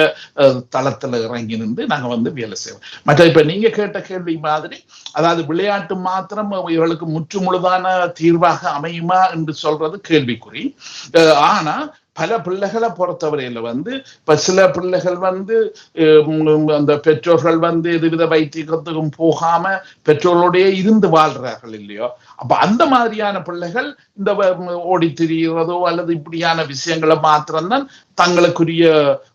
தளத்துல இறங்கி நின்று நாங்க வேலை செய்வோம். மற்ற இப்ப நீங்க கேட்ட கேள்வி மாதிரி, அதாவது விளையாட்டு மாத்திரம் இவர்களுக்கு முற்றுமுழுதான தீர்வாக அமையுமா என்று சொல்றது கேள்விக்குறி. ஆனா பல பிள்ளைகளை பொறுத்தவரையில இப்ப சில பிள்ளைகள் அந்த பெற்றோர்கள் எதுவித வைத்தியத்துக்கும் போகாம பெற்றோர்களோடய இருந்து வாழ்றார்கள் இல்லையோ. அப்ப அந்த மாதிரியான பிள்ளைகள் இந்த ஓடி திரிகிறதோ அல்லது இப்படியான விஷயங்களை மாத்திரம்தான் தங்களுக்குரிய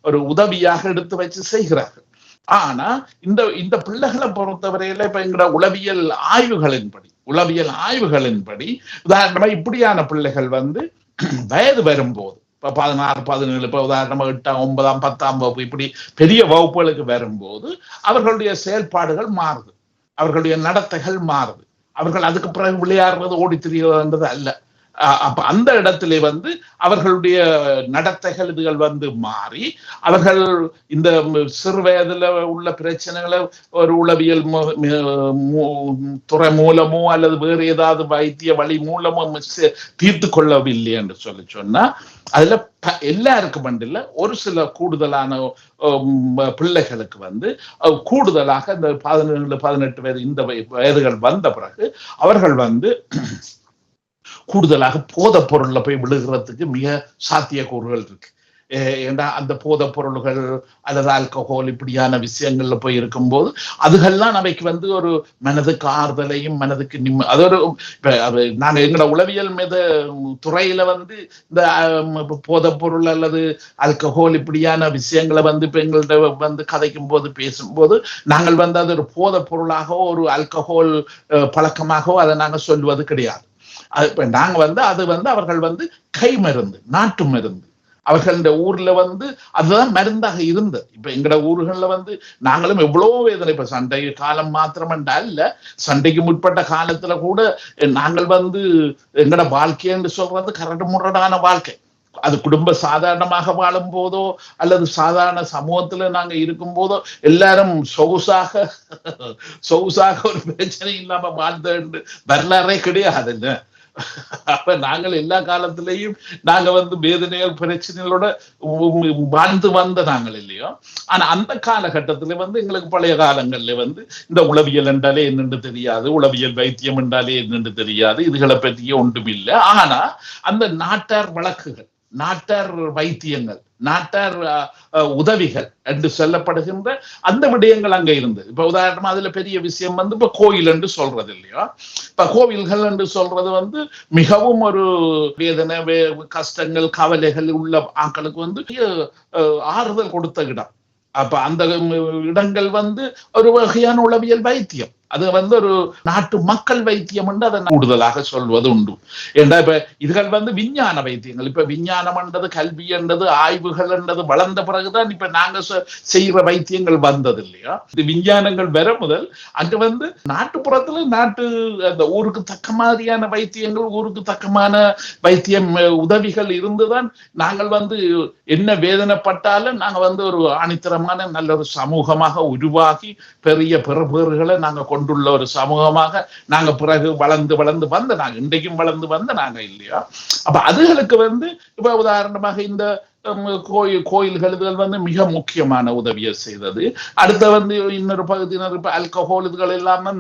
ஒரு உதவியாக எடுத்து வச்சு செய்கிறார்கள். ஆனா இந்த பிள்ளைகளை பொறுத்தவரையில இப்ப எங்களோட உளவியல் ஆய்வுகளின்படி உதாரணமா இப்படியான பிள்ளைகள் வயது வரும்போது இப்ப 16, 17, இப்ப உதாரணமா 8ஆம், 9ஆம், 10ஆம் வகுப்பு இப்படி பெரிய வகுப்புகளுக்கு வரும்போது அவர்களுடைய செயல்பாடுகள் மாறுது, அவர்களுடைய நடத்தைகள் மாறுது. அவர்கள் அதுக்கு பிறகு விளையாடுறது ஓடி திரிகிறது அல்ல. அப்ப அந்த இடத்திலே அவர்களுடைய நடத்தைகள் இதுகள் மாறி அவர்கள் இந்த சிறு வயதுல உள்ள பிரச்சனைகளை ஒரு உளவியல் துறை மூலமோ அல்லது வேறு ஏதாவது வைத்திய வழி மூலமோ தீர்த்து கொள்ளவில்லை என்று சொன்னா அதுல எல்லாருக்கும் இல்ல, ஒரு சில கூடுதலான பிள்ளைகளுக்கு கூடுதலாக இந்த 17, 18 வயது இந்த வயதுகள் வந்த பிறகு அவர்கள் கூடுதலாக போதை பொருள்ல போய் விழுகிறதுக்கு மிக சாத்தியக்கூறுகள் இருக்கு. ஏன்னா அந்த போதை பொருள்கள் அல்லது ஆல்கஹால் இப்படியான விஷயங்கள்ல போய் இருக்கும்போது அதுகள்லாம் அவைக்கு ஒரு மனதுக்கு ஆறுதலையும் மனதுக்கு அது ஒரு நாங்க எங்களோட உளவியல் துறையில இந்த போதை பொருள் அல்லது ஆல்கஹால் இப்படியான விஷயங்களை இப்ப எங்கள்கிட்ட கதைக்கும் போது பேசும்போது நாங்கள் அது ஒரு போதை பொருளாகவோ ஒரு ஆல்கஹால் பழக்கமாகவோ அதை நாங்க சொல்லுவது கிடையாது. நாங்க அது அவர்கள் கை மருந்து, நாட்டு மருந்து, அவர்கள் ஊர்ல அதுதான் மருந்தாக இருந்தது. இப்ப எங்கட ஊர்கள்ல நாங்களும் எவ்வளவு வேதனை, இப்ப சண்டை காலம் மாத்திரமண்டா இல்ல, சண்டைக்கு முற்பட்ட காலத்துல கூட நாங்கள் எங்கட வாழ்க்கை என்று சொல்றது கரடு முரடான வாழ்க்கை. அது குடும்ப சாதாரணமாக வாழும் போதோ அல்லது சாதாரண சமூகத்துல நாங்க இருக்கும் போதோ எல்லாரும் சொகுசாக ஒரு பிரச்சனை இல்லாம வாழ்ந்த வரலாறே கிடையாது. அப்ப நாங்கள் எல்லா காலத்திலையும் நாங்க வேதனைகள் பிரச்சனைகளோட வாழ்ந்து வந்த நாங்கள் இல்லையோ. ஆனா அந்த காலகட்டத்துல எங்களுக்கு பழைய காலங்கள்ல இந்த உளவியல் என்றாலே என்னென்று தெரியாது, உளவியல் வைத்தியம் என்றாலே என்னென்று தெரியாது, இதுகளை பற்றியே ஒன்றும் இல்லை. ஆனா அந்த நாட்டார் வழக்குகள், நாட்டார் வைத்தியங்கள், நாட்டார் உதவிகள் என்று சொல்லப்படுகின்ற அந்த விடயங்கள் அங்க இருந்தது. இப்ப உதாரணமா அதுல பெரிய விஷயம் இப்ப கோயில் என்று சொல்றது இல்லையா. இப்ப கோவில்கள் என்று சொல்றது மிகவும் ஒரு வேதனை, கஷ்டங்கள், கவலைகள் உள்ள ஆட்களுக்கு ஆறுதல் கொடுத்த இடம். அப்ப அந்த இடங்கள் ஒரு வகையான உளவியல் வைத்தியம், அது ஒரு நாட்டு மக்கள் வைத்தியம் என்று அதை கூடுதலாக சொல்வது உண்டு. ஏன்னா இப்ப இதுகள் விஞ்ஞான வைத்தியங்கள். இப்ப விஞ்ஞானம் என்றது, கல்வி என்றது, ஆய்வுகள் என்றது வளர்ந்த பிறகுதான் இப்ப நாங்க செய்யற வைத்தியங்கள் வந்தது இல்லையா. இது விஞ்ஞானங்கள் வர முதல் அங்க நாட்டுப்புறத்துல அந்த ஊருக்கு தக்க மாதிரியான வைத்தியங்கள், ஊருக்கு தக்கமான வைத்தியம் உதவிகள் இருந்துதான் நாங்கள் என்ன வேதனைப்பட்டாலும் நாங்க ஒரு ஆணித்தரமான நல்ல ஒரு சமூகமாக உருவாகி பெரிய பெறுபேறுகளை நாங்க கொண்டுள்ள ஒரு சமூகமாக நாங்க பிறகு வளர்ந்து வந்த நாங்க இன்றைக்கும் வளர்ந்து வந்த நாங்க இல்லையா. அப்ப அதுகளுக்கு இப்ப உதாரணமாக இந்த கோயில்கள் இதுகள் மிக முக்கியமான உதவியை செய்தது. அடுத்த இன்னொரு பகுதியினர் இப்ப ஆல்கஹால் இதுகள் எல்லாம்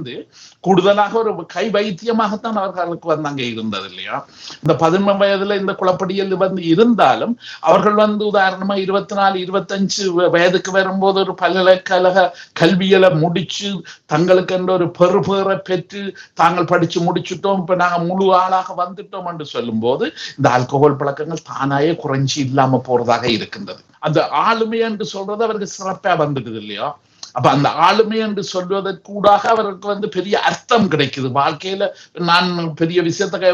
கூடுதலாக ஒரு கை வைத்தியமாகத்தான் அவர்களுக்கு அங்க இருந்தது இல்லையா. இந்த 11 வயதுல இந்த குளப்படியில் இருந்தாலும் அவர்கள் உதாரணமா 24, 25 வயதுக்கு வரும்போது ஒரு பல்கலைக்கழக கல்வியலை முடிச்சு தங்களுக்கு என்ற ஒரு பெறுபேறை பெற்று தாங்கள் படிச்சு முடிச்சுட்டோம், இப்ப நாங்க முழு ஆளாக வந்துட்டோம் என்று சொல்லும் போது இந்த ஆல்கஹால் பழக்கங்கள் தானாயே குறைஞ்சி இல்லாம போறதாக இருக்கின்றது. அந்த ஆளுமை என்று சொல்றது அவருக்கு சிறப்பா வந்துடுது இல்லையா. அப்ப அந்த ஆளுமை என்று சொல்வதற்கூடாக அவருக்கு பெரிய அர்த்தம் கிடைக்குது. வாழ்க்கையில நான் பெரிய விஷயத்தை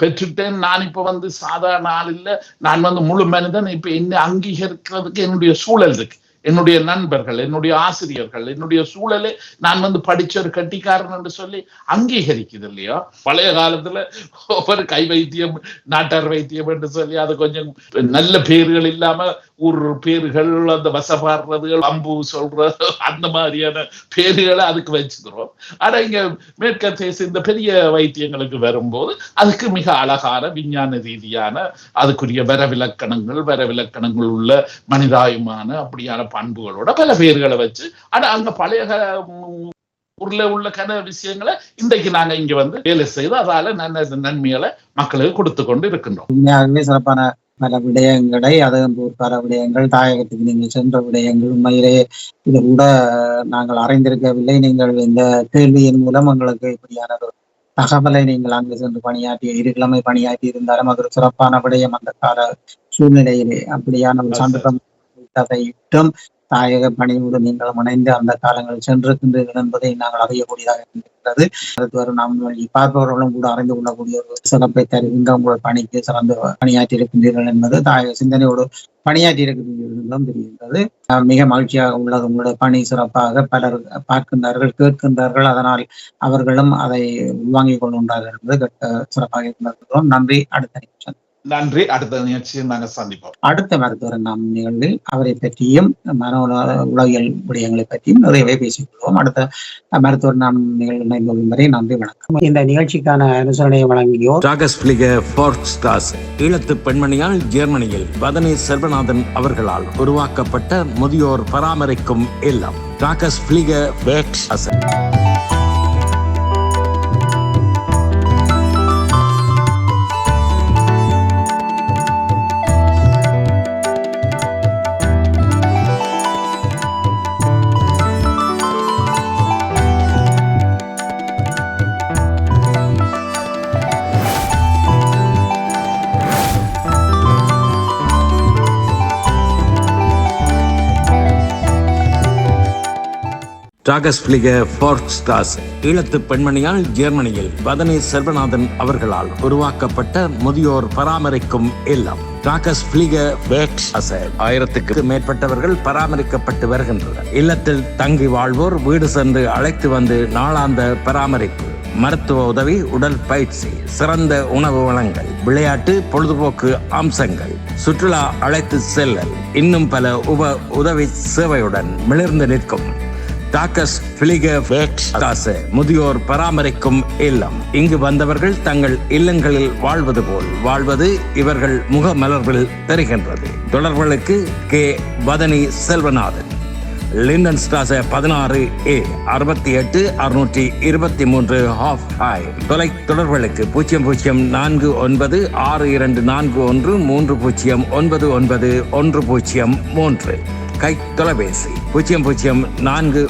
பெற்றுட்டேன், நான் இப்ப சாதாரண ஆள் இல்லை, நான் முழு மனிதன், இப்ப என்ன அங்கீகரிக்கிறதுக்கு என்னுடைய சூழல் இருக்கு, என்னுடைய நண்பர்கள், என்னுடைய ஆசிரியர்கள், என்னுடைய சூழலை நான் படிச்ச ஒரு கட்டிக்காரன் என்று சொல்லி அங்கீகரிக்குது இல்லையா. பழைய காலத்துல ஒரு கை வைத்தியம், நாட்டார் வைத்தியம் என்று சொல்லி அது கொஞ்சம் நல்ல பேர்கள் இல்லாம ஊர் பேர்கள், அந்த வசப்பாடுறது, அம்பு சொல்றது, அந்த மாதிரியான பேர்களை அதுக்கு வச்சுக்கிறோம். ஆனா இங்க மேற்கத்திய இந்த பெரிய வைத்தியங்களுக்கு வரும்போது அதுக்கு மிக அழகான விஞ்ஞான ரீதியான அதுக்குரிய வரவிலக்கணங்கள் உள்ள மனிதாயமான அப்படியான பண்புகளோட பல பேர்களை வச்சு, ஆனா அங்க பழைய ஊர்ல உள்ள விஷயங்களை இன்றைக்கு நாங்க இங்க வேலை செய்து அதால நன்மைகளை மக்களுக்கு கொடுத்து கொண்டு இருக்கின்றோம். உண்மையாகவே சிறப்பான பல விடயங்களை, அதுவும் பல விடயங்கள், தாயகத்துக்கு நீங்கள் சென்ற விடயங்கள், உண்மையிலே இது கூட நாங்கள் அறிந்திருக்கவில்லை. நீங்கள் இந்த கேள்வியின் மூலம் உங்களுக்கு இப்படியான ஒரு தகவலை நீங்கள் அங்கு சென்று பணியாற்றி 2 கிழமை பணியாற்றி இருந்தாலும் அது ஒரு சிறப்பான விடயம். அந்த கால சூழ்நிலையிலே அப்படியான ஒரு சந்தர்ப்பம் விட்டும் தாயக பணியோடு நீங்கள் இணைந்து அந்த காலங்களில் சென்றிருக்கின்றீர்கள் என்பதை நாங்கள் அறியக்கூடியதாக இருக்கின்றது. அடுத்து நாம் பார்ப்பவர்களும் கூட அறிந்து கொள்ளக்கூடிய ஒரு சிறப்பை தருகின்ற உங்கள் பணிக்கு சிறந்து பணியாற்றி இருக்கின்றீர்கள் என்பது தாயக சிந்தனையோடு பணியாற்றி இருக்கின்றீர்களும் தெரிகின்றது. மிக மகிழ்ச்சியாக உள்ளது. உங்களுடைய பணி சிறப்பாக பலர் பார்க்கின்றார்கள், கேட்கின்றார்கள். அதனால் அவர்களும் அதை உள்வாங்கிக் கொள்கின்றார்கள் என்பது சிறப்பாக இருக்கின்றோம். நன்றி. அடுத்த நிமிஷம். நன்றி. அடுத்த நிகழ்ச்சியில் நாங்கள் சந்திப்போம். அடுத்த மருத்துவர் நாம் நிகழ்வில் அவரை பற்றியும் மன உளவியல் விடயங்களை பற்றியும் நிறையவே பேசிக்கொள்வோம். அடுத்த மருத்துவர் நாம் நிகழ்வு வரை நன்றி, வணக்கம். இந்த நிகழ்ச்சிக்கான அனுசரணையை வழங்கியோர் ஈழத்து பெண்மணியால் ஜெர்மனியில் வதனி செல்வநாதன் அவர்களால் உருவாக்கப்பட்ட முதியோர் பராமரிக்கும் இல்லம் டாகஸ் பிளிக வேக்ஸ் அசன். ஈழத்து பெண்மணியால் ஜெர்மனியில் வதனி செல்வநாதன் அவர்களால் உருவாக்கப்பட்ட முதியோர் பராமரிக்கும் இல்லம் டாகஸ் பிளிக வேக்ஸ் அசன். 1000க்கு மேற்பட்டவர்கள் பராமரிக்கப்பட்டு வருகின்றனர். இல்லத்தில் தங்கி வாழ்வோர் வீடு சென்று அழைத்து வந்து நாளாந்த பராமரிப்பு, மருத்துவ உதவி, உடல் பயிற்சி, சிறந்த உணவு வளங்கள், விளையாட்டு, பொழுதுபோக்கு அம்சங்கள், சுற்றுலா அழைத்து செல்லல், இன்னும் பல உதவி சேவையுடன் மிளிர்ந்து நிற்கும் டாகஸ் பிளிக வேக்ஸ் அசன் முதியோர் பராமரிக்கும் இல்லம். இங்கு வந்தவர்கள் தங்கள் இல்லங்களில் வாழ்வது போல் வாழ்வது இவர்கள் முக மலர்களில் தெரிகின்றது. தொடர்புகளுக்கு K. Vathani Selvanathan, Linden Strasse 16A 68 623 ஹாஃப்ஹாய். தொலை தொடர்புகளுக்கு 0049 6241 3099103. கை தொலைபேசி 0049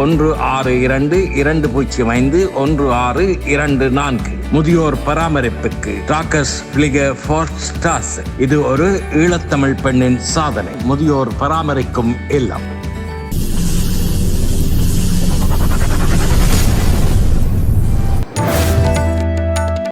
162 205 1624. முதியோர் பராமரிப்புக்கு டாகஸ் பிளிக ஃபோர்ஸ்டாஸ். இது ஒரு ஈழத்தமிழ் பெண்ணின் சாதனை. முதியோர் பராமரிக்கும் இல்லம்.